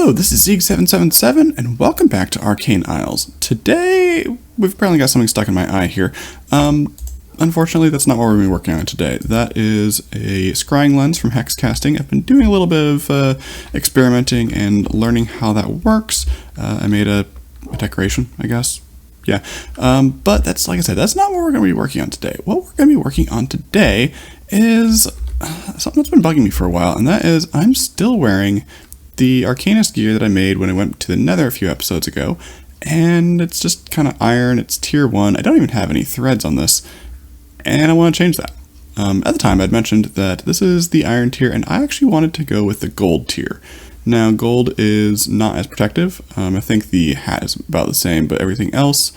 Hello, this is Zeeg777, and welcome back to Arcane Isles. Today, we've apparently got something stuck in my eye here. Unfortunately, that's not what we're going to be working on today. That is a scrying lens from hex casting. I've been doing a little bit of experimenting and learning how that works. I made a decoration, I guess. Yeah, but that's, like I said, that's not what we're going to be working on today. What we're going to be working on today is something that's been bugging me for a while, and that is I'm still wearing the Arcanist gear that I made when I went to the Nether a few episodes ago, and it's just kind of iron. It's tier 1. I don't even have any threads on this, and I want to change that. At the time, I'd mentioned that this is the iron tier, and I actually wanted to go with the gold tier. Now, gold is not as protective. I think the hat is about the same, but everything else,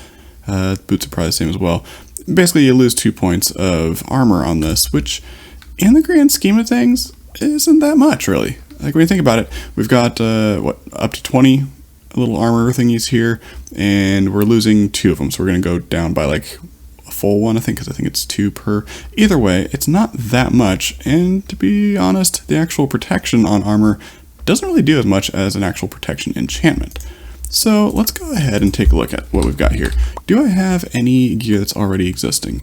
boots are probably the same as well. Basically, you lose 2 points of armor on this, which, in the grand scheme of things, isn't that much, really. Like, when you think about it, we've got, up to 20 little armor thingies here, and we're losing 2 of them, so we're going to go down by, like, a full one, I think, because I think it's 2 per. Either way, it's not that much, and to be honest, the actual protection on armor doesn't really do as much as an actual protection enchantment. So let's go ahead and take a look at what we've got here. Do I have any gear that's already existing?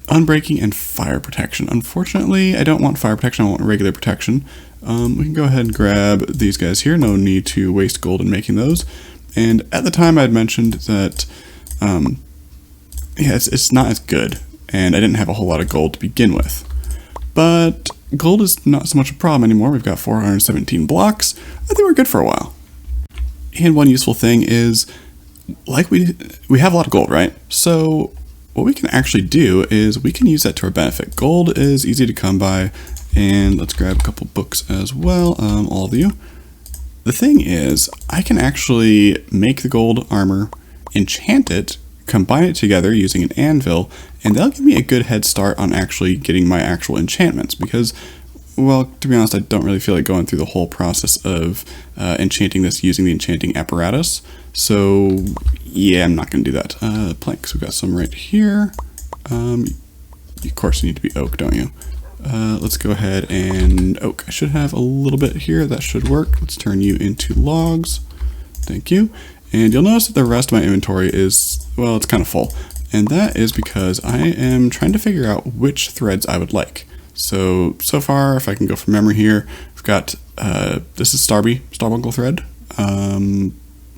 Unbreaking and fire protection. Unfortunately, I don't want fire protection, I want regular protection. We can go ahead and grab these guys here. No need to waste gold in making those. And at the time I'd mentioned that, it's not as good, and I didn't have a whole lot of gold to begin with. But gold is not so much a problem anymore. We've got 417 blocks. I think we're good for a while. And one useful thing is, like we have a lot of gold, right? So what we can actually do is we can use that to our benefit. Gold is easy to come by, and let's grab a couple books as well, all of you. The thing is, I can actually make the gold armor, enchant it, combine it together using an anvil, and that'll give me a good head start on actually getting my actual enchantments, because, well, to be honest, I don't really feel like going through the whole process of enchanting this using the enchanting apparatus. So, yeah, I'm not going to do that. Planks, we've got some right here. Of course, you need to be oak, don't you? Let's go ahead and oak. I should have a little bit here. That should work. Let's turn you into logs. Thank you. And you'll notice that the rest of my inventory is, well, it's kind of full. And that is because I am trying to figure out which threads I would like. So far, if I can go from memory here, I've got, this is Starbuncle thread,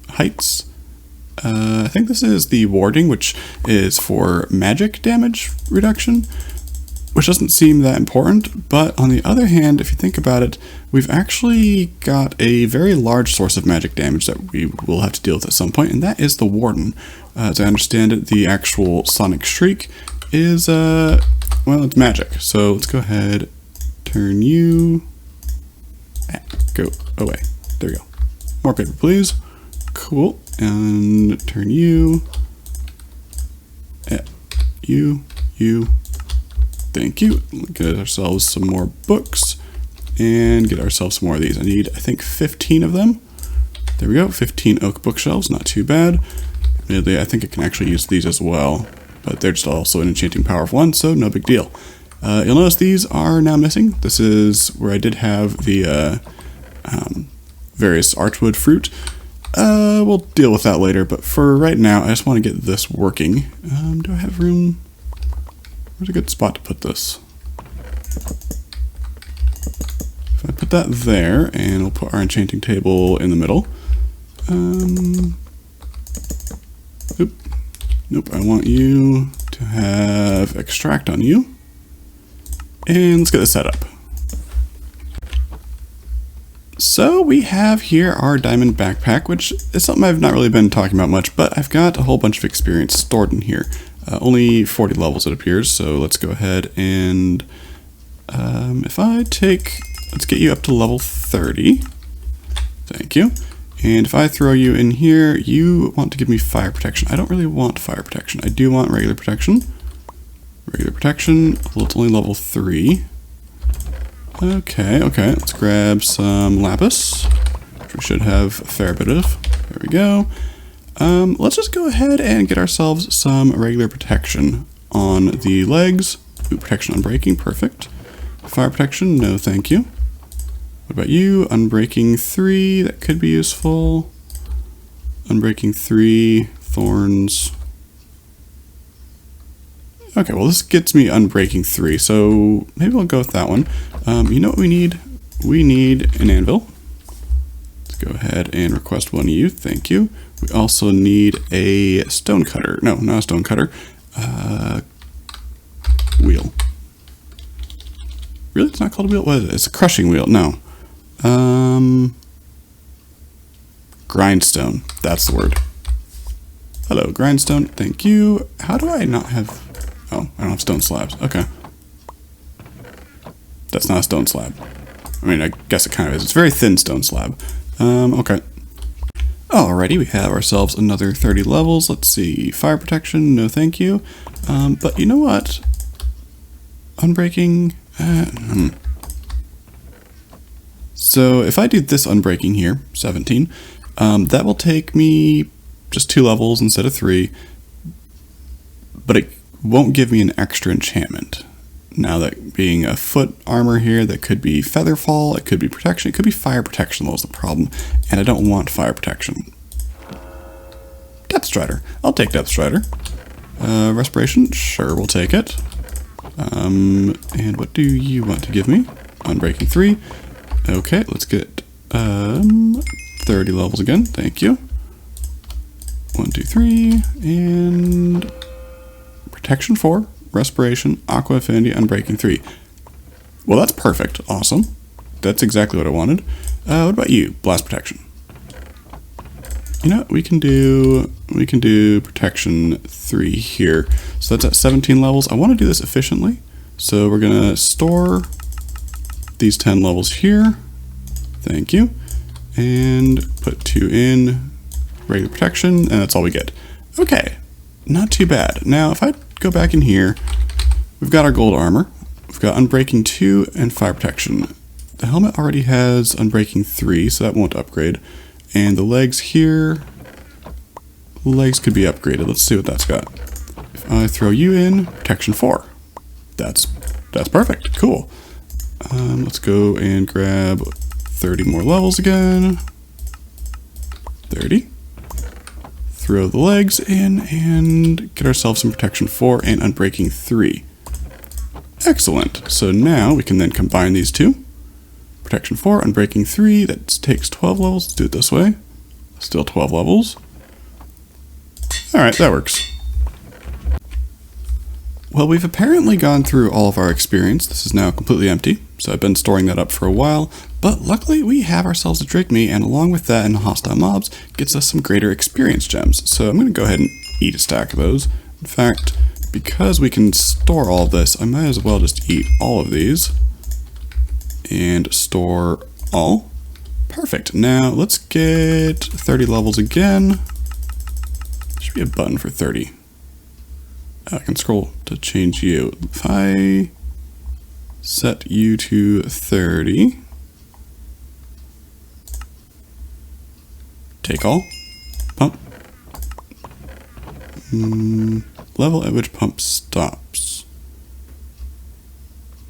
heights. I think this is the warding, which is for magic damage reduction, which doesn't seem that important. But on the other hand, if you think about it, we've actually got a very large source of magic damage that we will have to deal with at some point, and that is the warden. As I understand it, the actual sonic shriek is, well, it's magic. So let's go ahead, turn you, go away. There we go. More paper, please. Cool. And turn you, you. Thank you. Get ourselves some more books and get ourselves some more of these. I need, I think, 15 of them. There we go. 15 oak bookshelves. Not too bad. Admittedly, I think I can actually use these as well, but they're just also an enchanting power of 1, so no big deal. You'll notice these are now missing. This is where I did have the various archwood fruit. We'll deal with that later, but for right now, I just want to get this working. Do I have room? Where's a good spot to put this? If I put that there, and we'll put our enchanting table in the middle. Nope, I want you to have extract on you. And let's get this set up. So we have here our diamond backpack, which is something I've not really been talking about much, but I've got a whole bunch of experience stored in here. Only 40 levels it appears, so let's go ahead and if I take, let's get you up to level 30. Thank you. And if I throw you in here, you want to give me fire protection. I don't really want fire protection. I do want regular protection. Regular protection, well, it's only level 3. Okay, let's grab some lapis, which we should have a fair bit of. There we go. Let's just go ahead and get ourselves some regular protection on the legs. Ooh, protection on breaking, perfect. Fire protection, no thank you. What about you? Unbreaking 3, that could be useful. Unbreaking 3, thorns. Okay, well this gets me unbreaking 3, so maybe I'll go with that one. You know what we need? We need an anvil. Let's go ahead and request one of you, thank you. We also need a stone cutter. No, not a stone cutter. Wheel. Really? It's not called a wheel? What is it? It's a crushing wheel. No. Grindstone. That's the word. Hello, grindstone. Thank you. How do I not have... Oh, I don't have stone slabs. Okay. That's not a stone slab. I mean, I guess it kind of is. It's a very thin stone slab. Okay. Alrighty, we have ourselves another 30 levels. Let's see. Fire protection, no thank you. But you know what? Unbreaking... So if I do this unbreaking here, 17, that will take me just 2 levels instead of 3, but it won't give me an extra enchantment. Now that being a foot armor here, that could be feather fall, it could be protection, it could be fire protection, that was the problem, and I don't want fire protection. Depth Strider, I'll take Depth Strider. Respiration, sure, we'll take it. And what do you want to give me? Unbreaking 3. Okay, let's get 30 levels again. Thank you. 1, 2, 3, and protection 4, respiration, aqua affinity, unbreaking 3. Well, that's perfect. Awesome. That's exactly what I wanted. What about you? Blast protection. You know, we can do protection 3 here. So that's at 17 levels. I want to do this efficiently. So we're gonna store these 10 levels here. Thank you. And put 2 in regular protection, and that's all we get. Okay, not too bad. Now, if I go back in here, we've got our gold armor. We've got unbreaking 2 and fire protection. The helmet already has unbreaking 3, so that won't upgrade. And the legs here, legs could be upgraded. Let's see what that's got. If I throw you in, protection 4. That's perfect. Cool. Let's go and grab 30 more levels again. 30. Throw the legs in and get ourselves some protection 4 and unbreaking 3. Excellent. So now we can then combine these two. Protection 4, unbreaking 3. That takes 12 levels. Let's do it this way. Still 12 levels. Alright, that works. Well, we've apparently gone through all of our experience. This is now completely empty, so I've been storing that up for a while, but luckily we have ourselves a drake meat, and along with that and hostile mobs, gets us some greater experience gems. So I'm going to go ahead and eat a stack of those. In fact, because we can store all of this, I might as well just eat all of these and store all. Perfect. Now let's get 30 levels again. There should be a button for 30. I can scroll to change you. If I set you to 30, take all, pump, level at which pump stops.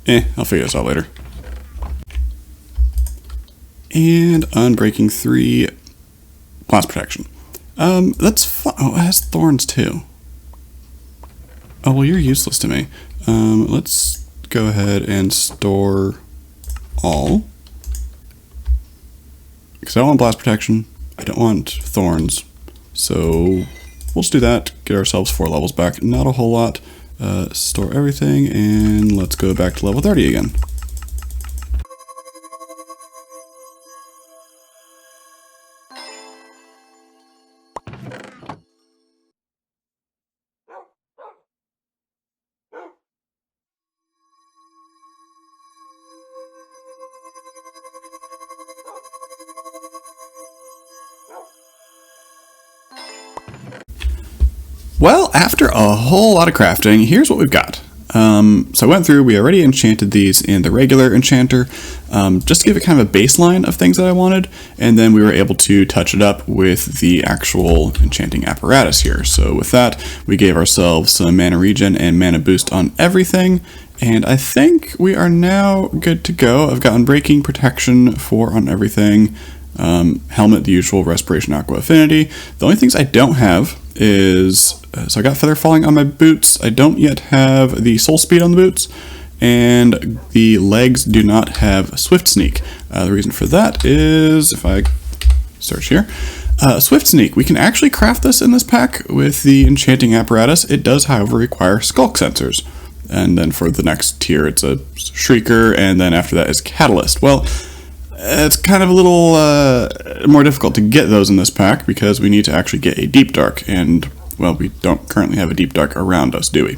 I'll figure this out later. And unbreaking 3, blast protection. That's fun. Oh, it has thorns too. Oh, well, you're useless to me. Let's go ahead and store all. Because I don't want blast protection. I don't want thorns. So we'll just do that. Get ourselves 4 levels back. Not a whole lot. Store everything, and let's go back to level 30 again. Well, after a whole lot of crafting, here's what we've got. So I went through, we already enchanted these in the regular enchanter, just to give it kind of a baseline of things that I wanted, and then we were able to touch it up with the actual enchanting apparatus here. So with that, we gave ourselves some mana regen and mana boost on everything, and I think we are now good to go. I've gotten breaking, protection, 4 on everything, helmet, the usual, respiration, aqua affinity. The only things I don't have is, so I got feather falling on my boots. I don't yet have the soul speed on the boots, and the legs do not have swift sneak. The reason for that is, if I search here, swift sneak, we can actually craft this in this pack with the enchanting apparatus. It does, however, require skulk sensors. And then for the next tier, it's a shrieker, and then after that is catalyst. Well, it's kind of a little more difficult to get those in this pack because we need to actually get a deep dark, and well, we don't currently have a deep dark around us, do we?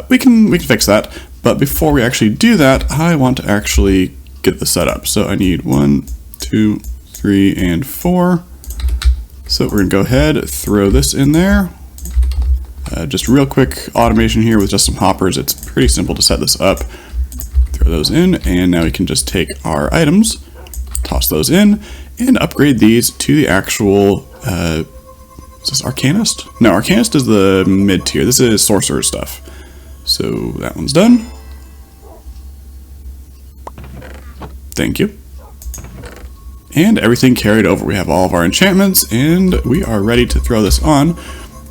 We can fix that, but before we actually do that, I want to actually get the setup. So I need 1, 2, 3, and 4. So we're gonna go ahead, throw this in there. Just real quick automation here with just some hoppers. It's pretty simple to set this up. Throw those in, and now we can just take our items, toss those in, and upgrade these to the actual, is this Arcanist? No, Arcanist is the mid tier. This is Sorcerer stuff. So that one's done. Thank you. And everything carried over. We have all of our enchantments, and we are ready to throw this on.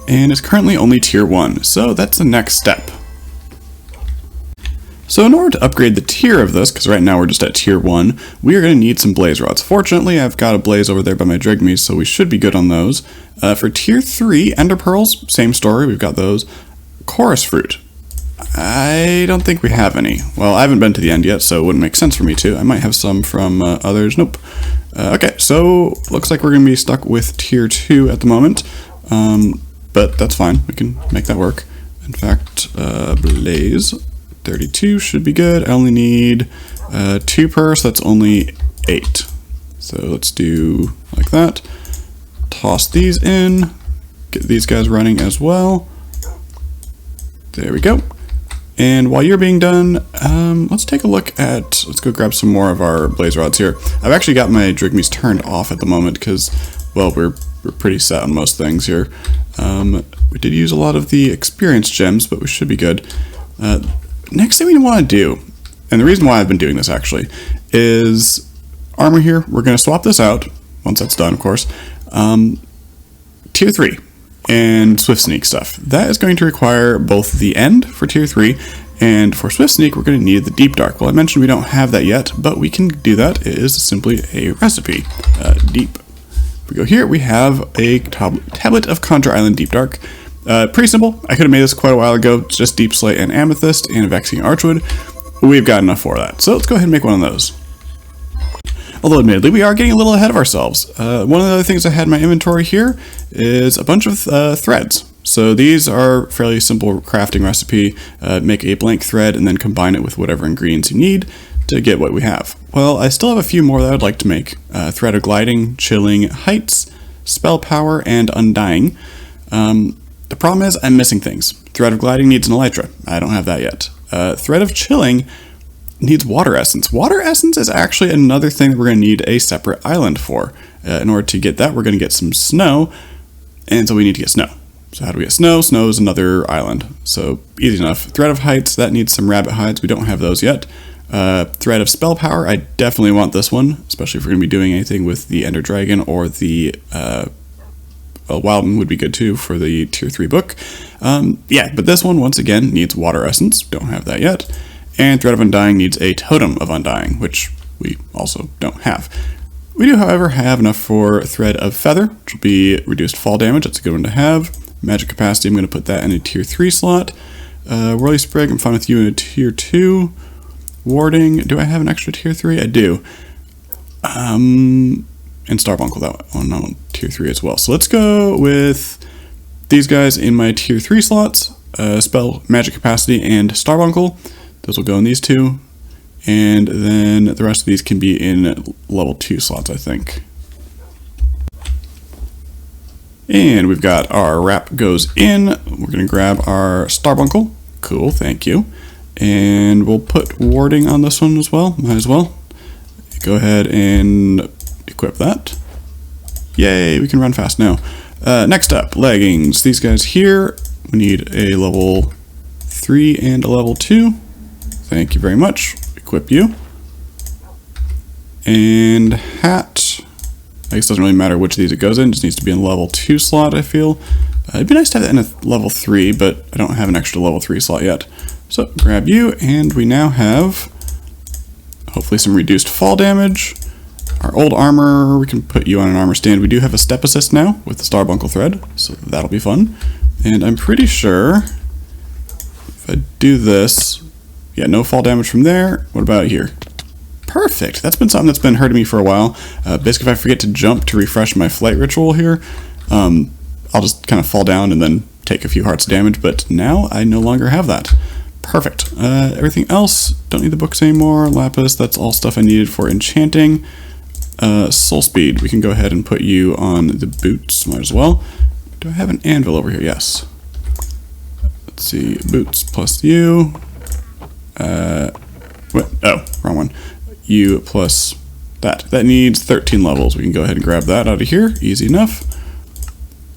And it's currently only tier 1, so that's the next step. So in order to upgrade the tier of this, because right now we're just at tier 1, we are going to need some blaze rods. Fortunately, I've got a blaze over there by my drigmies, so we should be good on those. For tier 3, ender pearls, same story, we've got those. Chorus fruit. I don't think we have any. Well, I haven't been to the end yet, so it wouldn't make sense for me to. I might have some from others. Nope. Okay, so looks like we're going to be stuck with tier 2 at the moment. But that's fine, we can make that work. In fact, blaze 32 should be good. I only need 2 per, so that's only 8. So let's do like that. Toss these in, get these guys running as well. There we go. And while you're being done, let's take a look at, let's go grab some more of our blaze rods here. I've actually got my drigmies turned off at the moment because, well, we're pretty set on most things here. We did use a lot of the experience gems, but we should be good. Next thing we want to do, and the reason why I've been doing this actually, is armor here. We're going to swap this out, once that's done, of course. Tier 3 and Swift Sneak stuff. That is going to require both the end for tier 3, and for Swift Sneak, we're going to need the Deep Dark. Well, I mentioned we don't have that yet, but we can do that. It is simply a recipe. Deep. If we go here, we have a tablet of Conjure Island Deep Dark. Pretty simple. I could have made this quite a while ago. It's just Deep Slate and Amethyst and Vexing Archwood. We've got enough for that. So let's go ahead and make one of those. Although admittedly, we are getting a little ahead of ourselves. One of the other things I had in my inventory here is a bunch of threads. So these are fairly simple crafting recipe. Make a blank thread and then combine it with whatever ingredients you need to get what we have. Well, I still have a few more that I'd like to make. Thread of Gliding, Chilling, Heights, Spell Power, and Undying. The problem is I'm missing things. Thread of Gliding needs an Elytra. I don't have that yet. Thread of Chilling needs Water Essence. Water Essence is actually another thing that we're going to need a separate island for. In order to get that, we're going to get some snow, and so we need to get snow. So how do we get snow? Snow is another island. So easy enough. Thread of Heights, that needs some rabbit hides. We don't have those yet. Thread of Spell Power, I definitely want this one, especially if we're going to be doing anything with the Ender Dragon or the Wildman would be good too for the tier 3 book. Yeah, but this one, once again, needs Water Essence. Don't have that yet. And Thread of Undying needs a Totem of Undying, which we also don't have. We do, however, have enough for Thread of Feather, which will be reduced fall damage. That's a good one to have. Magic Capacity, I'm going to put that in a tier 3 slot. Whirly Sprig, I'm fine with you in a tier 2. Warding, do I have an extra tier 3? I do. And Starbuncle, that one on tier 3 as well. So let's go with these guys in my tier 3 slots. Spell, Magic Capacity, and Starbuncle. Those will go in these two. And then the rest of these can be in level 2 slots, I think. And we've got our wrap goes in. We're going to grab our Starbuncle. Cool, thank you. And we'll put warding on this one as well. Might as well. Go ahead and equip that. Yay, we can run fast now. Next up, leggings. These guys here, we need a level 3 and a level 2. Thank you very much. Equip you. And hat. I guess it doesn't really matter which of these it goes in. It just needs to be in the level 2 slot, I feel. It'd be nice to have that in a level 3, but I don't have an extra level 3 slot yet. So grab you, and we now have hopefully some reduced fall damage. Our old armor, we can put you on an armor stand. We do have a step assist now with the Starbunkle thread, so that'll be fun. And I'm pretty sure if I do this, yeah, no fall damage from there. What about here? Perfect. That's been something that's been hurting me for a while. Basically, if I forget to jump to refresh my flight ritual here, I'll just kind of fall down and then take a few hearts of damage, but now I no longer have that. Perfect. Everything else, don't need the books anymore. Lapis, that's all stuff I needed for enchanting. Soul speed, we can go ahead and put you on the boots, might as well. Do I have an anvil over here? Yes. Let's see, boots plus you. What? Oh, wrong one. You plus that. That needs 13 levels. We can go ahead and grab that out of here. Easy enough.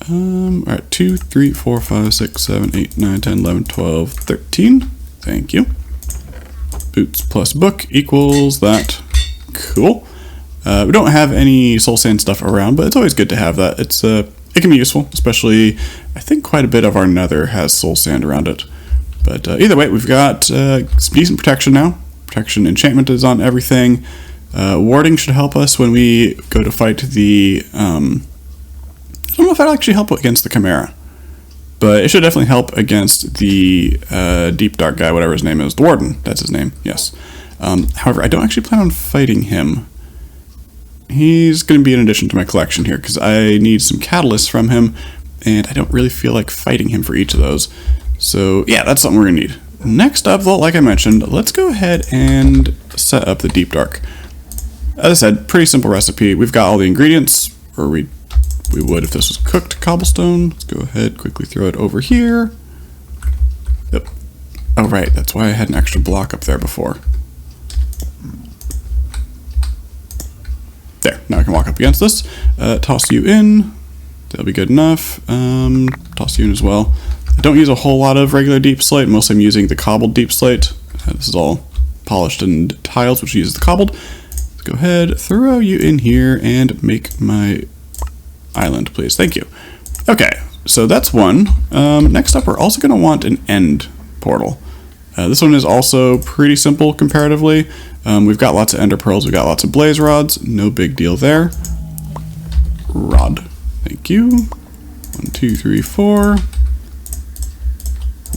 Alright, 2, 3, 4, 5, 6, 7, 8, 9, 10, 11, 12, 13. Thank you. Boots plus book equals that. Cool. We don't have any soul sand stuff around, but it's always good to have that. It can be useful, especially I think quite a bit of our nether has soul sand around it. But either way, we've got some decent protection now. Protection enchantment is on everything. Warding should help us when we go to fight the... I don't know if that'll actually help against the Chimera, but it should definitely help against the Deep Dark guy, whatever his name is. The Warden, that's his name, yes. However, I don't actually plan on fighting him. He's going to be an addition to my collection here, because I need some catalysts from him, and I don't really feel like fighting him for each of those. So, yeah, that's something we're going to need. Next up, though, like I mentioned, let's go ahead and set up the Deep Dark. As I said, pretty simple recipe. We've got all the ingredients, or we would if this was cooked cobblestone. Let's go ahead, quickly throw it over here. Yep. Oh, right, that's why I had an extra block up there before. There, now I can walk up against this. Toss you in. That'll be good enough. Toss you in as well. I don't use a whole lot of regular deep slate. Mostly I'm using the cobbled deep slate. This is all polished and tiles, which uses the cobbled. Let's go ahead, throw you in here, and make my island, please. Thank you. Okay, so that's one. Next up, we're also going to want an end portal. This one is also pretty simple comparatively. We've got lots of ender pearls, we've got lots of blaze rods, no big deal there. Rod. Thank you. 1, 2, 3, 4.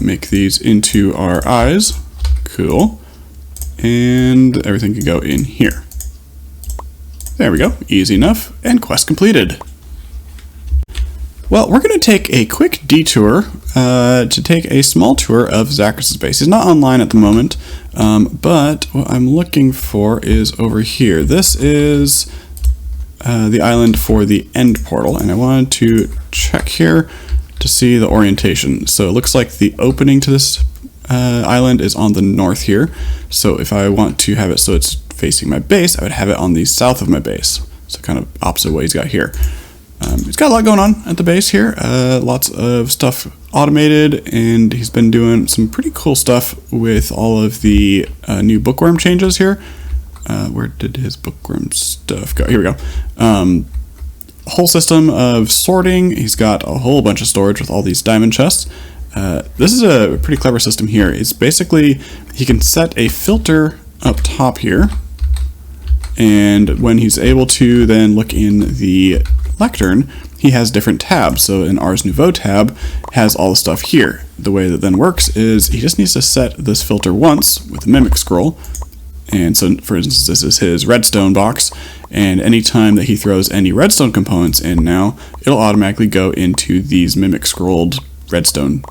Make these into our eyes. Cool. And everything can go in here. There we go. Easy enough. And quest completed. Well, we're going to take a quick detour to take a small tour of Zachrus' base. He's not online at the moment, but what I'm looking for is over here. This is the island for the end portal, and I wanted to check here to see the orientation. So it looks like the opening to this island is on the north here. So if I want to have it so it's facing my base, I would have it on the south of my base. So kind of opposite what he's got here. He's got a lot going on at the base here. Lots of stuff automated, and he's been doing some pretty cool stuff with all of the new bookworm changes here. Where did his bookworm stuff go? Here we go. Whole system of sorting. He's got a whole bunch of storage with all these diamond chests. This is a pretty clever system here. It's basically, he can set a filter up top here, and when he's able to then look in the lectern, he has different tabs. So an Ars Nouveau tab has all the stuff here. The way that then works is he just needs to set this filter once with the mimic scroll. And so, for instance, this is his redstone box, and anytime that he throws any redstone components in now, it'll automatically go into these mimic scrolled redstone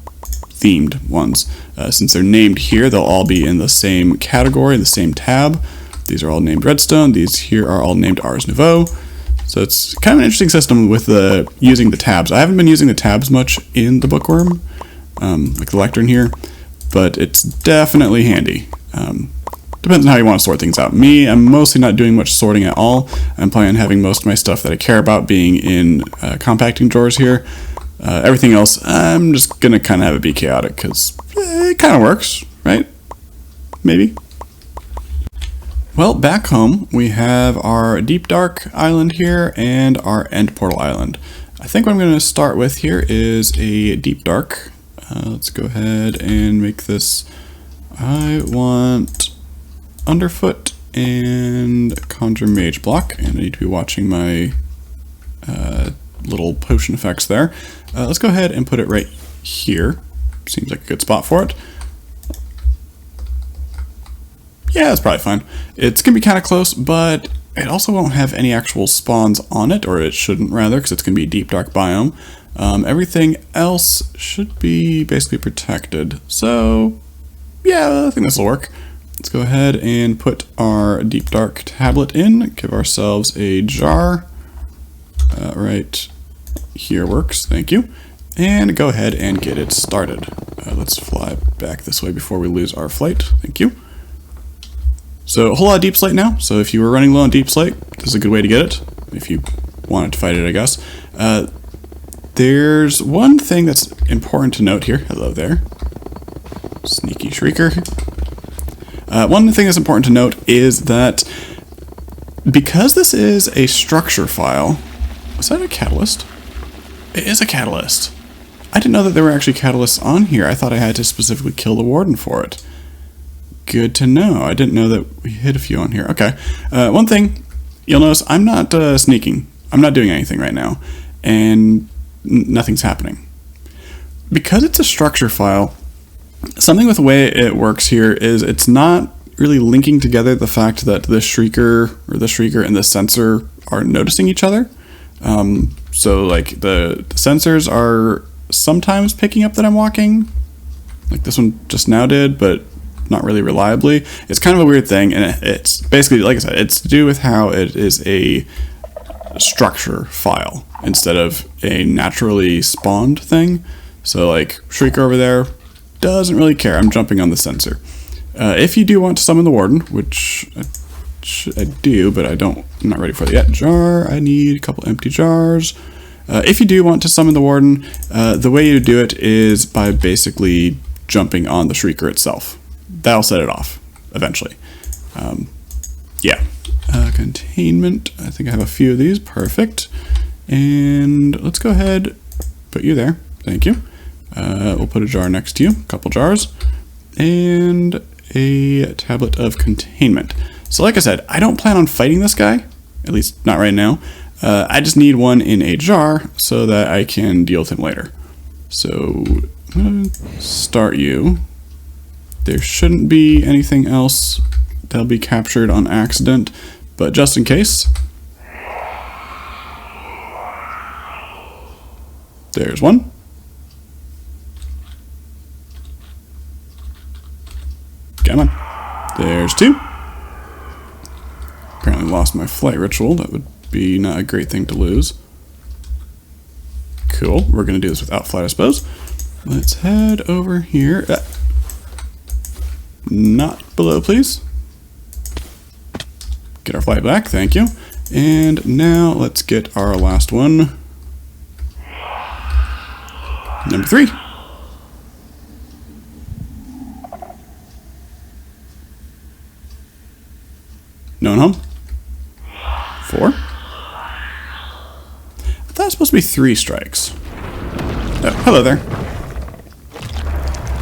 themed ones. Since they're named here, they'll all be in the same category, the same tab. These are all named redstone. These here are all named Ars Nouveau. So it's kind of an interesting system with using the tabs. I haven't been using the tabs much in the bookworm, like the lectern here, but it's definitely handy. Depends on how you want to sort things out. Me, I'm mostly not doing much sorting at all. I'm planning on having most of my stuff that I care about being in compacting drawers here. Everything else, I'm just going to kind of have it be chaotic because it kind of works, right? Maybe. Well, back home, we have our Deep Dark Island here and our End Portal Island. I think what I'm going to start with here is a Deep Dark. Let's go ahead and make this. I want Underfoot and Conjure Mage block, and I need to be watching my little potion effects there. Let's go ahead and put it right here. Seems like a good spot for it. Yeah, that's probably fine. It's going to be kind of close, but it also won't have any actual spawns on it, or it shouldn't rather, because it's going to be a deep dark biome. Everything else should be basically protected. So, yeah, I think this will work. Let's go ahead and put our deep dark tablet in, give ourselves a jar. Right here works, thank you. And go ahead and get it started. Let's fly back this way before we lose our flight, thank you. So a whole lot of deep slate now, so if you were running low on deep slate, this is a good way to get it, if you wanted to fight it, I guess. There's one thing that's important to note here. Hello there. Sneaky shrieker. One thing that's important to note is that because this is a structure file, is that a catalyst? It is a catalyst. I didn't know that there were actually catalysts on here. I thought I had to specifically kill the warden for it. Good to know. I didn't know that we hit a few on here. Okay. One thing you'll notice, I'm not sneaking. I'm not doing anything right now. And nothing's happening. Because it's a structure file, something with the way it works here is it's not really linking together the fact that the shrieker and the sensor are noticing each other. So like the sensors are sometimes picking up that I'm walking, like this one just now did, but not really reliably. It's kind of a weird thing, and it's basically, like I said, it's to do with how it is a structure file instead of a naturally spawned thing. So like Shrieker over there doesn't really care. I'm jumping on the sensor. If you do want to summon the warden, which I do, but I'm not ready for that yet. Jar, I need a couple empty jars. If you do want to summon the warden, the way you do it is by basically jumping on the Shrieker itself. That'll set it off eventually. Yeah. Containment. I think I have a few of these. Perfect. And let's go ahead, put you there. Thank you. We'll put a jar next to you, a couple jars, and a tablet of containment. So like I said, I don't plan on fighting this guy, at least not right now. I just need one in a jar so that I can deal with him later. So I'm going to start you. There shouldn't be anything else that'll be captured on accident, but just in case. There's one. Come on. There's two. Apparently lost my flight ritual. That would be not a great thing to lose. Cool. We're going to do this without flight, I suppose. Let's head over here. Not below, please. Get our flight back. Thank you. And now let's get our last one. Number 3. No one home? 4. I thought it was supposed to be 3 strikes. Oh, hello there.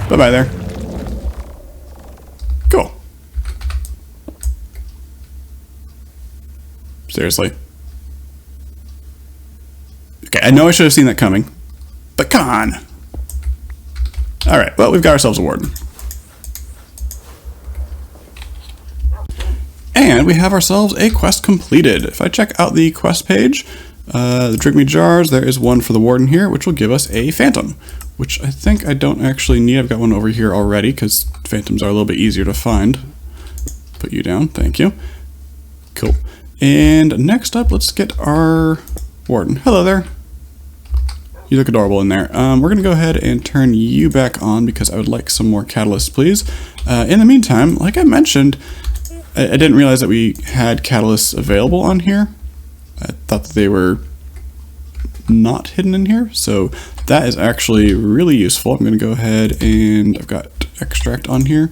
Bye-bye there. Cool. Seriously. Okay, I know I should have seen that coming, but come on. Alright, well, we've got ourselves a warden. And we have ourselves a quest completed. If I check out the quest page, the Drink Me Jars, there is one for the warden here, which will give us a phantom, which I think I don't actually need. I've got one over here already, because phantoms are a little bit easier to find. Put you down, thank you. Cool. And next up, let's get our warden. Hello there. You look adorable in there. We're going to go ahead and turn you back on because I would like some more catalysts, please. In the meantime, like I mentioned, I didn't realize that we had catalysts available on here. I thought that they were not hidden in here, so that is actually really useful. I'm going to go ahead and I've got extract on here.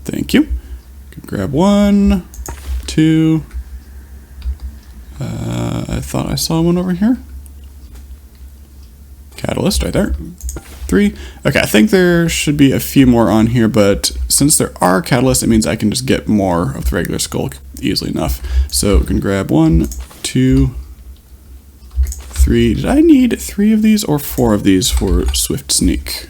Thank you. Grab 1, 2. I thought I saw one over here. Catalyst right there. 3. Okay, I think there should be a few more on here, but since there are catalysts, it means I can just get more of the regular skull easily enough. So we can grab 1, 2, 3. Did I need 3 of these or 4 of these for Swift Sneak?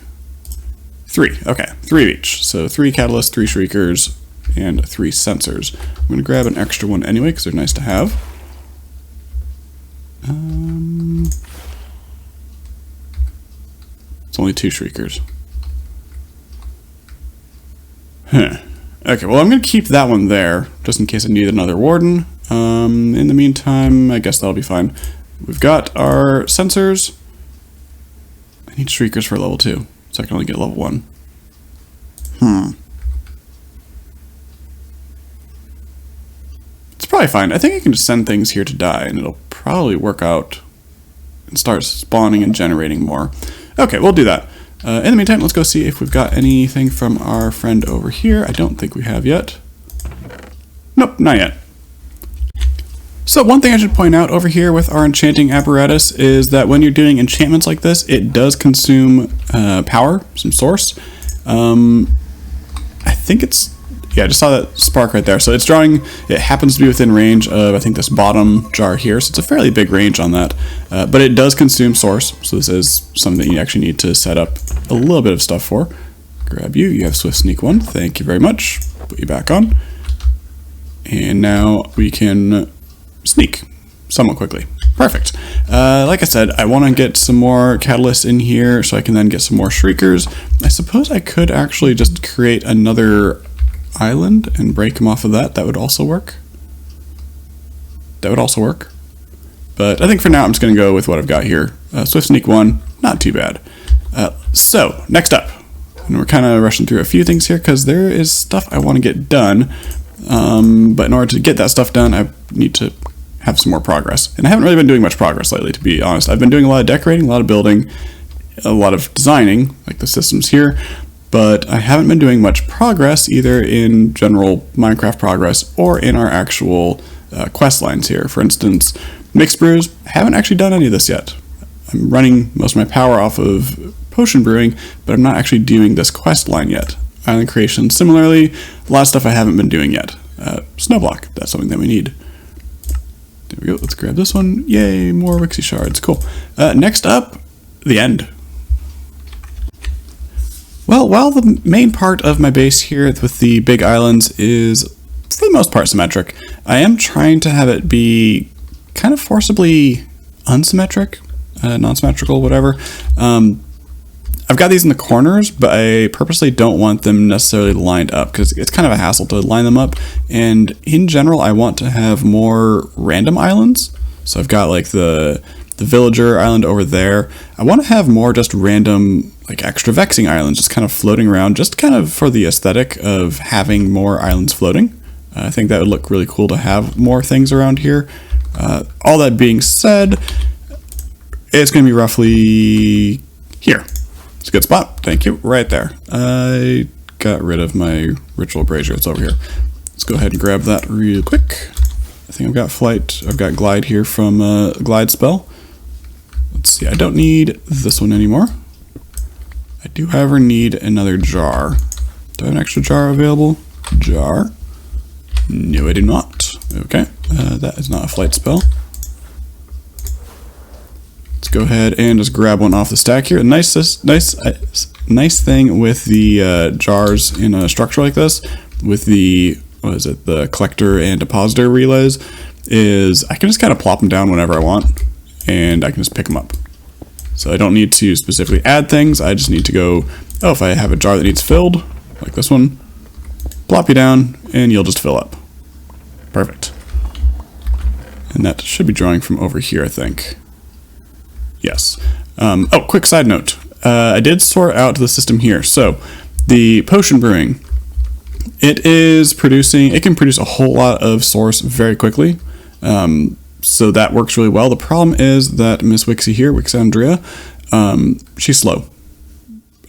3. Okay, 3 of each. So 3 catalysts, 3 shriekers, and 3 sensors. I'm going to grab an extra one anyway because they're nice to have. It's only 2 shriekers. Huh. Okay, well I'm going to keep that one there, just in case I need another warden. In the meantime, I guess that'll be fine. We've got our sensors. I need shriekers for level 2, so I can only get level 1. It's probably fine. I think I can just send things here to die, and it'll probably work out and start spawning and generating more. Okay, we'll do that. In the meantime, let's go see if we've got anything from our friend over here. I don't think we have yet. Nope, not yet. So one thing I should point out over here with our enchanting apparatus is that when you're doing enchantments like this, it does consume power, some source. I think it's, yeah, I just saw that spark right there. So it's drawing, it happens to be within range of, I think, this bottom jar here. So it's a fairly big range on that. But it does consume source. So this is something that you actually need to set up a little bit of stuff for. Grab you. You have Swift Sneak 1. Thank you very much. Put you back on. And now we can sneak somewhat quickly. Perfect. Like I said, I want to get some more catalysts in here so I can then get some more shriekers. I suppose I could actually just create another island and break them off of that. That would also work. That would also work. But I think for now I'm just going to go with what I've got here. Swift Sneak 1, not too bad. So, next up. And we're kind of rushing through a few things here because there is stuff I want to get done. But in order to get that stuff done, I need to have some more progress. And I haven't really been doing much progress lately, to be honest. I've been doing a lot of decorating, a lot of building, a lot of designing, like the systems here. But I haven't been doing much progress either in general Minecraft progress or in our actual quest lines here. For instance, mixed brews, I haven't actually done any of this yet. I'm running most of my power off of potion brewing, but I'm not actually doing this quest line yet. Island creation, similarly, a lot of stuff I haven't been doing yet. Snow block, that's something that we need. There we go, let's grab this one. Yay, more Wixie shards, cool. Next up, the end. Well, while the main part of my base here with the big islands is, for the most part, symmetric, I am trying to have it be kind of forcibly unsymmetric, non-symmetrical, whatever. I've got these in the corners, but I purposely don't want them necessarily lined up because it's kind of a hassle to line them up. And in general, I want to have more random islands. So I've got like the villager island over there. I want to have more just random, like extra vexing islands just kind of floating around, just kind of for the aesthetic of having more islands floating. I think that would look really cool to have more things around here. All that being said, it's going to be roughly here. It's a good spot. Thank you. Right there. I got rid of my ritual brazier. It's over here. Let's go ahead and grab that real quick. I think I've got flight. I've got glide here from glide spell. Let's see. I don't need this one anymore. I do, however, need another jar. Do I have an extra jar available? Jar. No, I do not. Okay. That is not a flight spell. Let's go ahead and just grab one off the stack here. Nice thing with the jars in a structure like this, with the, what is it, the collector and depositor relays, is I can just kind of plop them down whenever I want, and I can just pick them up. So I don't need to specifically add things, I just need to go, oh, if I have a jar that needs filled, like this one, plop you down, and you'll just fill up. Perfect. And that should be drawing from over here, I think. Yes. Oh, quick side note. I did sort out the system here. So the potion brewing, it can produce a whole lot of source very quickly. So that works really well. The problem is that Miss Wixie here, Wixandria, she's slow.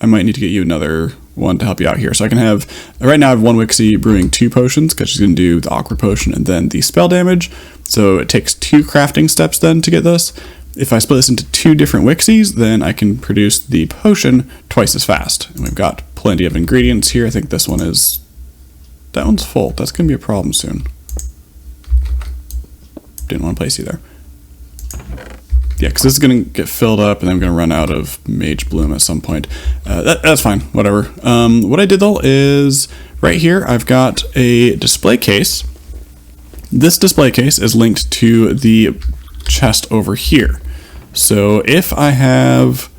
I might need to get you another one to help you out here. So I can have, right now I have one Wixie brewing 2 potions because she's going to do the awkward potion and then the spell damage. So it takes 2 crafting steps then to get this. If I split this into 2 different Wixies, then I can produce the potion twice as fast. And we've got plenty of ingredients here. I think this one is, that one's full. That's going to be a problem soon. Didn't want to place you there. Yeah, because this is going to get filled up and I'm going to run out of Mage Bloom at some point. That's fine, whatever. What I did though is, right here I've got a display case. This display case is linked to the chest over here. So if I have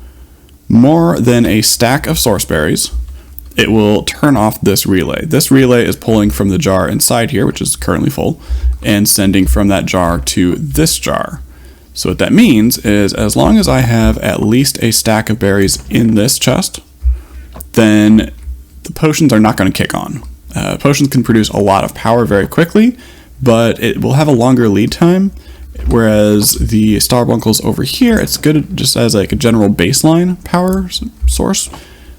more than a stack of source berries, it will turn off this relay. This relay is pulling from the jar inside here, which is currently full, and sending from that jar to this jar. So what that means is, as long as I have at least a stack of berries in this chest, then the potions are not going to kick on. Potions can produce a lot of power very quickly, but it will have a longer lead time, whereas the starbunkles over here, it's good just as like a general baseline power source.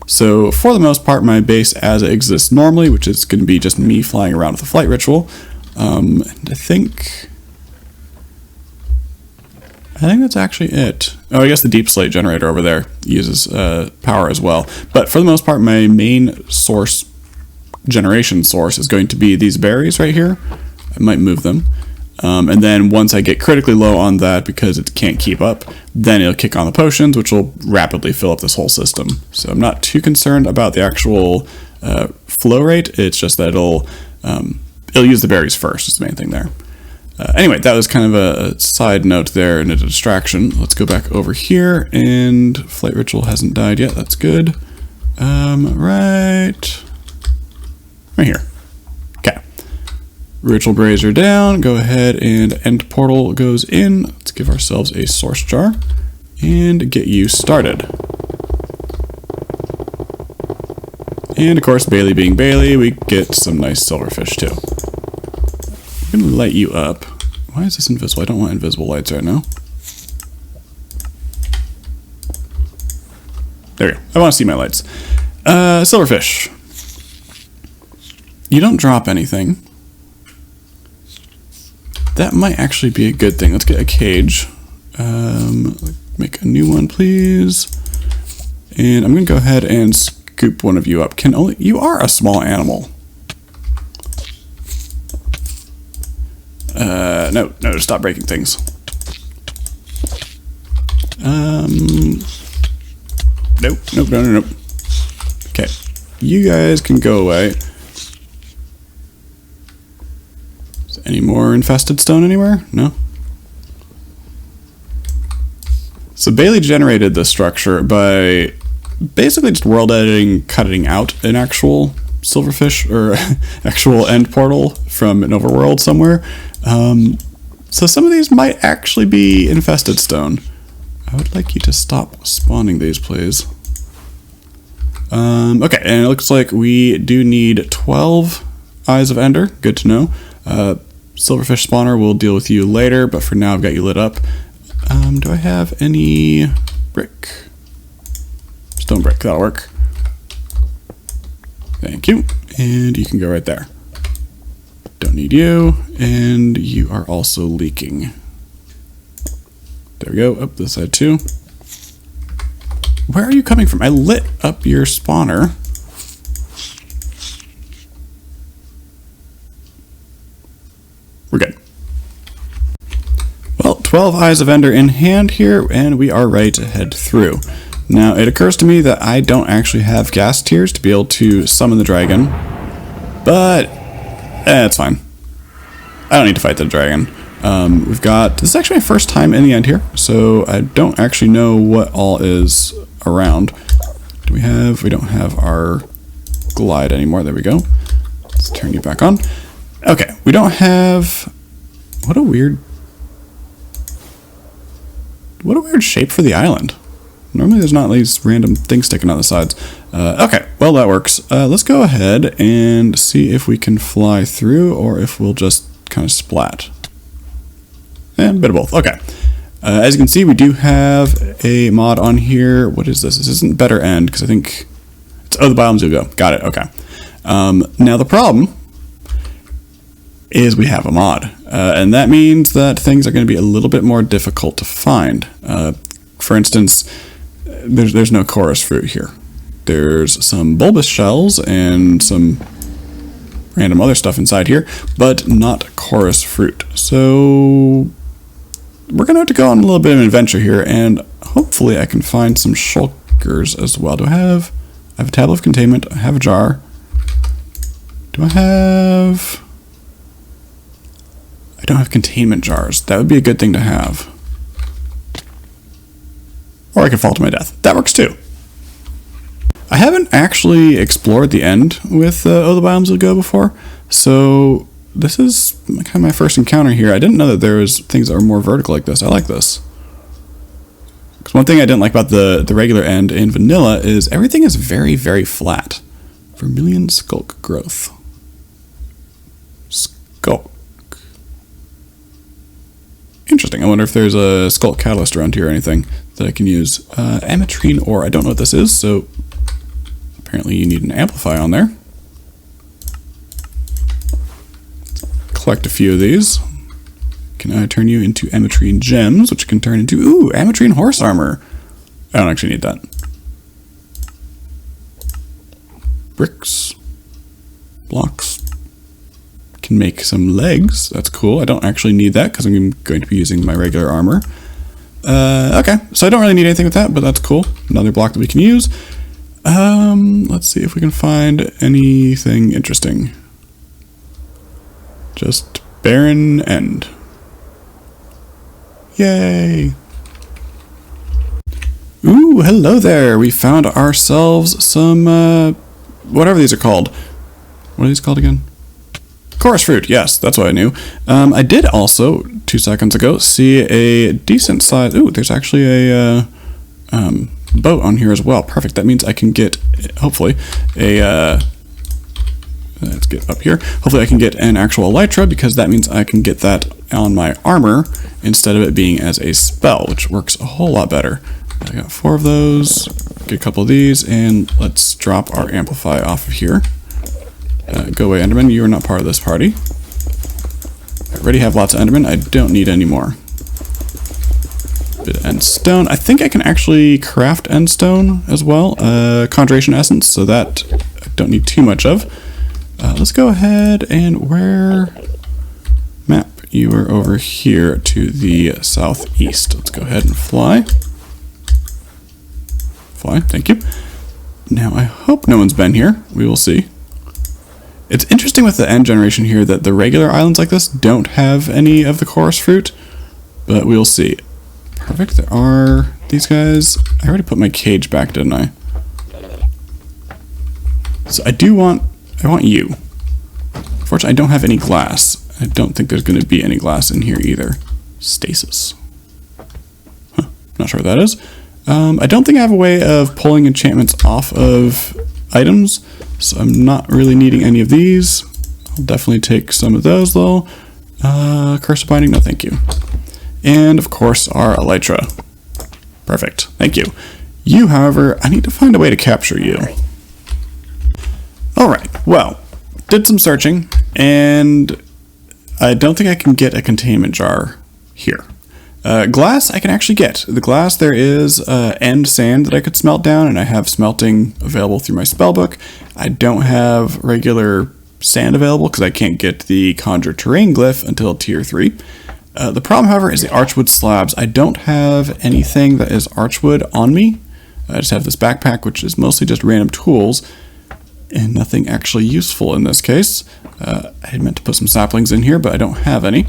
So for the most part, my base as it exists normally, which is going to be just me flying around with a flight ritual, and I think that's actually it. Oh, I guess the deep slate generator over there uses power as well. But for the most part, my main source, generation source, is going to be these berries right here. I might move them. And then once I get critically low on that because it can't keep up, then it'll kick on the potions, which will rapidly fill up this whole system. So I'm not too concerned about the actual flow rate. It's just that it'll use the berries first, is the main thing there. Anyway, that was kind of a side note there and a distraction. Let's go back over here, and Flight Ritual hasn't died yet. That's good. Right here. Okay. Ritual Brazier down. Go ahead and End Portal goes in. Let's give ourselves a source jar and get you started. And of course, Bailey being Bailey, we get some nice silverfish too. I'm going to light you up. Why is this invisible? I don't want invisible lights right now. There we go. I want to see my lights. Silverfish. You don't drop anything. That might actually be a good thing. Let's get a cage. Make a new one, please. And I'm going to go ahead and scoop one of you up. You are a small animal. No, stop breaking things. Nope. Okay, you guys can go away. Is there any more infested stone anywhere? No? So Bailey generated this structure by basically just world editing, cutting out an actual silverfish or actual end portal from an overworld somewhere. So some of these might actually be infested stone. I would like you to stop spawning these, please. Okay, and it looks like we do need 12 Eyes of Ender. Good to know. Silverfish spawner will deal with you later, but for now I've got you lit up. Do I have any brick? Stone brick, that'll work. Thank you. And you can go right there. Don't need you. And you are also leaking. There we go. Up this side too. Where are you coming from? I lit up your spawner. We're good. Well, 12 Eyes of Ender in hand here, and we are ready to head through. Now, it occurs to me that I don't actually have gas tiers to be able to summon the dragon, but it's fine. I don't need to fight the dragon. This is actually my first time in the end here, so I don't actually know what all is around. We don't have our glide anymore. There we go. Let's turn you back on. Okay, we don't have, what a weird What a weird shape for the island. Normally there's not these random things sticking out the sides. Okay, well that works. Let's go ahead and see if we can fly through or if we'll just kind of splat. And a bit of both. Okay. As you can see, we do have a mod on here. What is this? This isn't Better End, because I think it's, oh, the Biomes Nouveau. Got it, okay. Now the problem is we have a mod, and that means that things are going to be a little bit more difficult to find. For instance, there's no chorus fruit here. There's some bulbous shells and some random other stuff inside here, but not chorus fruit. So we're going to have to go on a little bit of an adventure here, and hopefully I can find some shulkers as well. I have a tablet of containment. I have a jar. Do I have... I don't have containment jars. That would be a good thing to have. Or I could fall to my death. That works too. I haven't actually explored the end with Oh, the Biomes Nouveau before, so this is kind of my first encounter here. I didn't know that there was things that were more vertical like this. I like this. Because one thing I didn't like about the regular end in vanilla is everything is very, very flat. Vermilion Skulk Growth. Skulk. Interesting. I wonder if there's a Skulk Catalyst around here or anything that I can use. Ametrine Ore. I don't know what this is, so apparently you need an Amplify on there. Collect a few of these. Can I turn you into Ametrine Gems, which can turn into, ooh, Ametrine Horse Armor. I don't actually need that. Bricks. Blocks. Can make some legs. That's cool. I don't actually need that because I'm going to be using my regular armor. Okay, so I don't really need anything with that, but that's cool. Another block that we can use. Let's see if we can find anything interesting. Just barren end. Yay! Ooh, hello there! We found ourselves some, whatever these are called. What are these called again? Chorus fruit, yes, that's what I knew. I did also, 2 seconds ago, see a decent size... Ooh, there's actually a boat on here as well. Perfect, that means I can get, hopefully, a... let's get up here. Hopefully I can get an actual elytra, because that means I can get that on my armor instead of it being as a spell, which works a whole lot better. I got 4 of those, get a couple of these, and let's drop our Amplify off of here. Go away, Enderman. You are not part of this party. I already have lots of Enderman. I don't need any more. Bit of Endstone. I think I can actually craft Endstone as well. Conjuration Essence, so that I don't need too much of. Let's go ahead and where... Map. You are over here to the southeast. Let's go ahead and fly. Fly, thank you. Now, I hope no one's been here. We will see. It's interesting with the end generation here that the regular islands like this don't have any of the chorus fruit, but we'll see. Perfect, there are these guys. I already put my cage back, didn't I? So I want you. Unfortunately, I don't have any glass. I don't think there's going to be any glass in here either. Stasis. Huh, not sure what that is. I don't think I have a way of pulling enchantments off of items, so I'm not really needing any of these. I'll definitely take some of those though. Curse of Binding, no thank you. And of course our elytra. Perfect, thank you. You, however, I need to find a way to capture you. Alright, well, did some searching, and I don't think I can get a containment jar here. Glass I can actually get. The glass, there is end sand that I could smelt down, and I have smelting available through my spellbook. I don't have regular sand available because I can't get the Conjure Terrain glyph until tier 3. The problem, however, is the archwood slabs. I don't have anything that is archwood on me. I just have this backpack, which is mostly just random tools, and nothing actually useful in this case. I had meant to put some saplings in here, but I don't have any.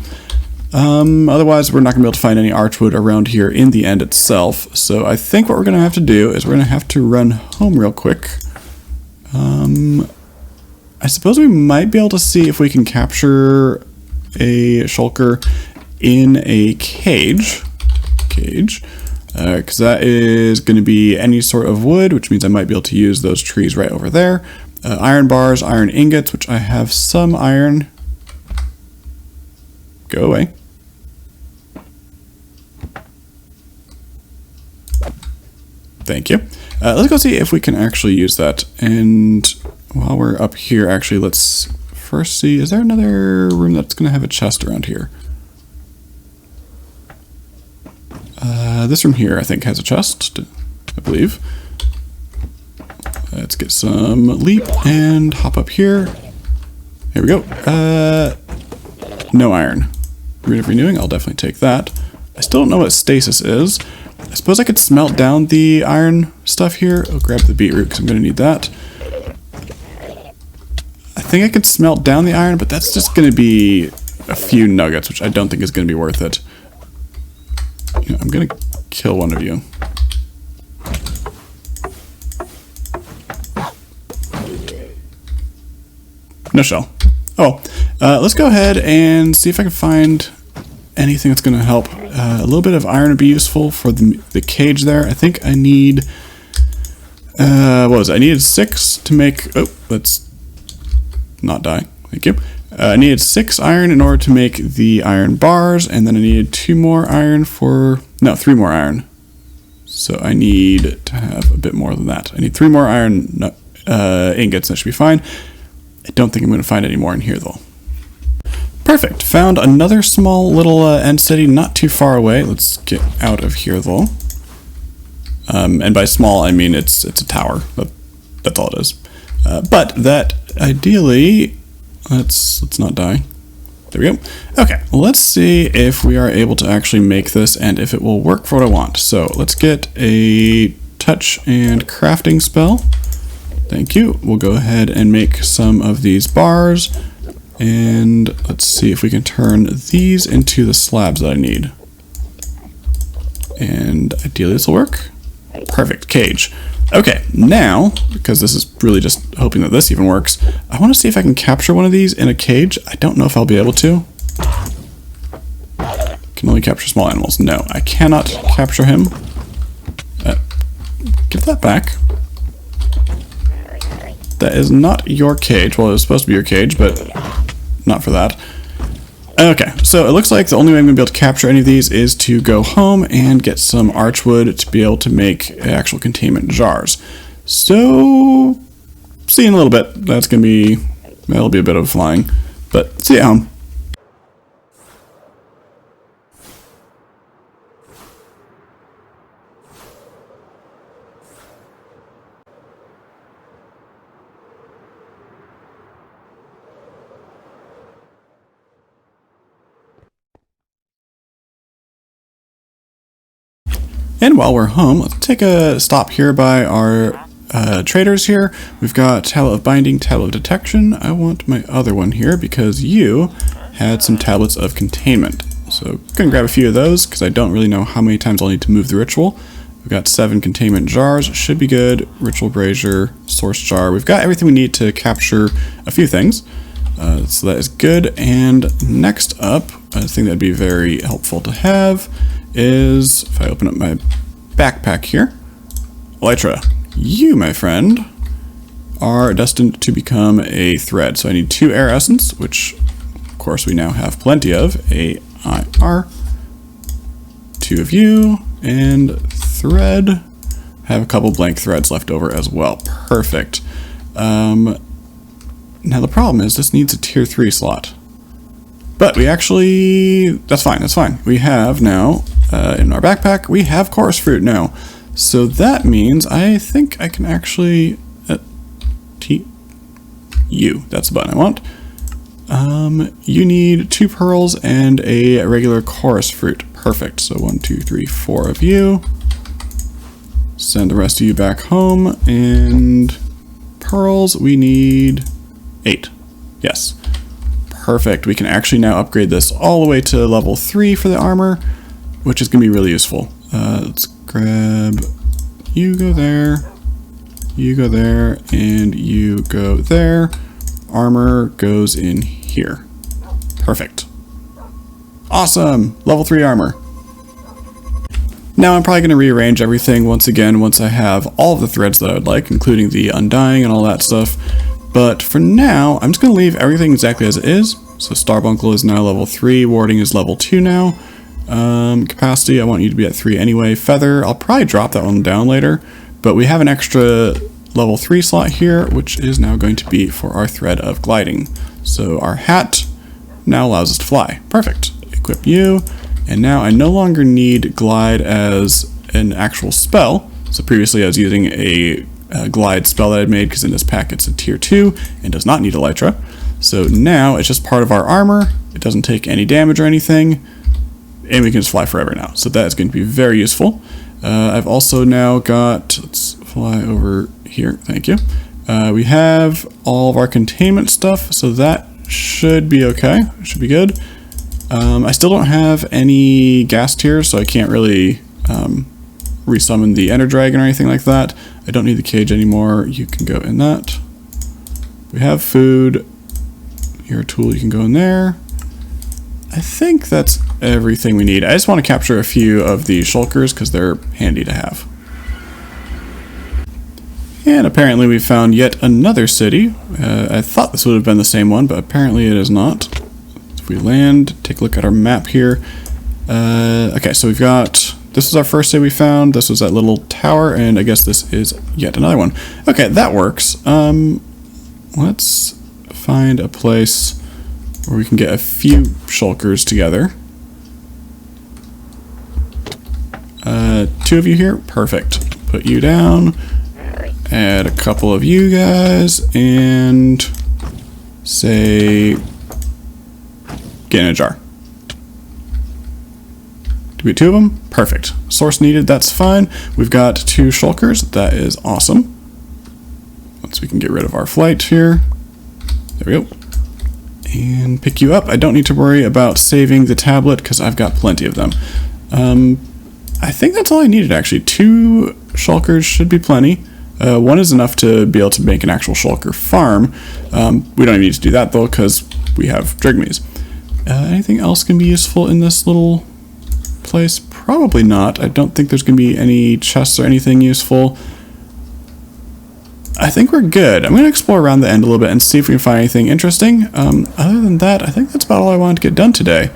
Otherwise, we're not going to be able to find any archwood around here in the end itself. So I think what we're going to have to do is we're going to have to run home real quick. I suppose we might be able to see if we can capture a shulker in a cage. cage. Because that is going to be any sort of wood, which means I might be able to use those trees right over there. Iron bars, iron ingots, which I have some iron. Go away. Thank you. Let's go see if we can actually use that. And while we're up here, actually, let's first see, is there another room that's going to have a chest around here? This room here, I think, has a chest, I believe. Let's get some leap and hop up here. Here we go. No iron. Root of renewing, I'll definitely take that. I still don't know what stasis is. I suppose I could smelt down the iron stuff here. I'll grab the beetroot because I'm going to need that. I think I could smelt down the iron, but that's just going to be a few nuggets, which I don't think is going to be worth it. You know, I'm going to kill one of you. No shell. Oh, let's go ahead and see if I can find anything that's going to help. A little bit of iron would be useful for the cage there. I think I need... what was it? I needed 6 to make... Oh, let's not die. Thank you. I needed 6 iron in order to make the iron bars, and then I needed 2 more iron for... No, 3 more iron. So I need to have a bit more than that. I need 3 more iron ingots. That should be fine. I don't think I'm going to find any more in here, though. Perfect. Found another small little end city not too far away. Let's get out of here, though. And by small, I mean it's a tower. That's all it is. But that, ideally... Let's not die. There we go. Okay, let's see if we are able to actually make this and if it will work for what I want. So let's get a touch and crafting spell. Thank you. We'll go ahead and make some of these bars. And let's see if we can turn these into the slabs that I need. And ideally this will work. Perfect. Cage. Okay, now, because this is really just hoping that this even works, I want to see if I can capture one of these in a cage. I don't know if I'll be able to. Can only capture small animals. No, I cannot capture him. Give that back. That is not your cage. Well, it was supposed to be your cage, but not for that. Okay, so it looks like the only way I'm going to be able to capture any of these is to go home and get some archwood to be able to make actual containment jars. So, see you in a little bit. That'll be a bit of flying, but see you at home. And while we're home, let's take a stop here by our traders here. We've got Tablet of Binding, Tablet of Detection. I want my other one here because you had some Tablets of Containment. So I'm going to grab a few of those because I don't really know how many times I'll need to move the ritual. We've got 7 containment jars, should be good. Ritual brazier, source jar. We've got everything we need to capture a few things. So that is good. And next up, a thing that'd be very helpful to have is, if I open up my backpack here, Elytra, you, my friend, are destined to become a thread. So I need 2 air essence, which of course we now have plenty of, AIR, 2 of you, and thread. Have a couple blank threads left over as well. Perfect. Now the problem is this needs a tier 3 slot. But we actually, that's fine. We have now, in our backpack, we have chorus fruit now. So that means I think I can actually, you, that's the button I want. You need 2 pearls and a regular chorus fruit. Perfect. So 1, 2, 3, 4 of you. Send the rest of you back home. And pearls, we need 8. Yes. Perfect. We can actually now upgrade this all the way to level 3 for the armor, which is going to be really useful. Let's grab, you go there, you go there, and you go there. Armor goes in here. Perfect. Awesome. Level 3 armor. Now I'm probably going to rearrange everything once again once I have all of the threads that I would like, including the undying and all that stuff. But for now, I'm just going to leave everything exactly as it is. So Starbunkle is now level 3, warding is level 2 now. Capacity, I want you to be at 3 anyway. Feather, I'll probably drop that one down later. But we have an extra level 3 slot here, which is now going to be for our thread of gliding. So our hat now allows us to fly. Perfect. Equip you. And now I no longer need glide as an actual spell. So previously I was using a glide spell that I made because in this pack it's a tier 2 and does not need elytra. So now it's just part of our armor. It doesn't take any damage or anything. And we can just fly forever now. So that is going to be very useful. I've also now got, let's fly over here. Thank you. We have all of our containment stuff. So that should be okay. It should be good. I still don't have any gas tiers, so I can't really resummon the Ender Dragon or anything like that. I don't need the cage anymore. You can go in that. We have food. Your tool, you can go in there. I think that's everything we need. I just want to capture a few of the shulkers because they're handy to have. And apparently we found yet another city. I thought this would have been the same one, but apparently it is not. If we land, take a look at our map here. Okay, so we've got, this is our first city we found. This was that little tower, and I guess this is yet another one. Okay, that works. Let's find a place where we can get a few shulkers together. 2 of you here, perfect. Put you down. Add a couple of you guys, and say, get in a jar. Do we get 2 of them? Perfect. Source needed, that's fine. We've got 2 shulkers, that is awesome. Once we can get rid of our flight here. There we go. And pick you up. I don't need to worry about saving the tablet because I've got plenty of them. I think that's all I needed actually. 2 shulkers should be plenty. 1 is enough to be able to make an actual shulker farm. We don't even need to do that though because we have Drigmies. Anything else can be useful in this little place? Probably not. I don't think there's going to be any chests or anything useful. I think we're good. I'm going to explore around the end a little bit and see if we can find anything interesting. Other than that, I think that's about all I wanted to get done today.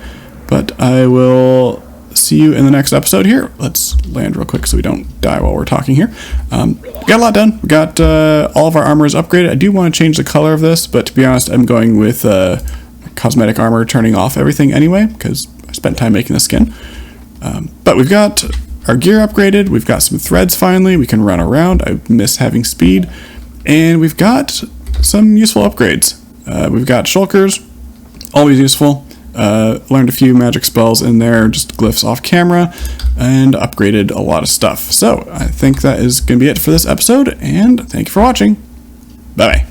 But I will see you in the next episode here. Let's land real quick so we don't die while we're talking here. Got a lot done. We got all of our armors upgraded. I do want to change the color of this, but to be honest, I'm going with cosmetic armor, turning off everything anyway, because I spent time making the skin. But we've got our gear upgraded. We've got some threads finally. We can run around. I miss having speed. And we've got some useful upgrades. We've got shulkers, always useful. Learned a few magic spells in there, just glyphs off camera, and upgraded a lot of stuff. So I think that is going to be it for this episode, and thank you for watching. Bye-bye.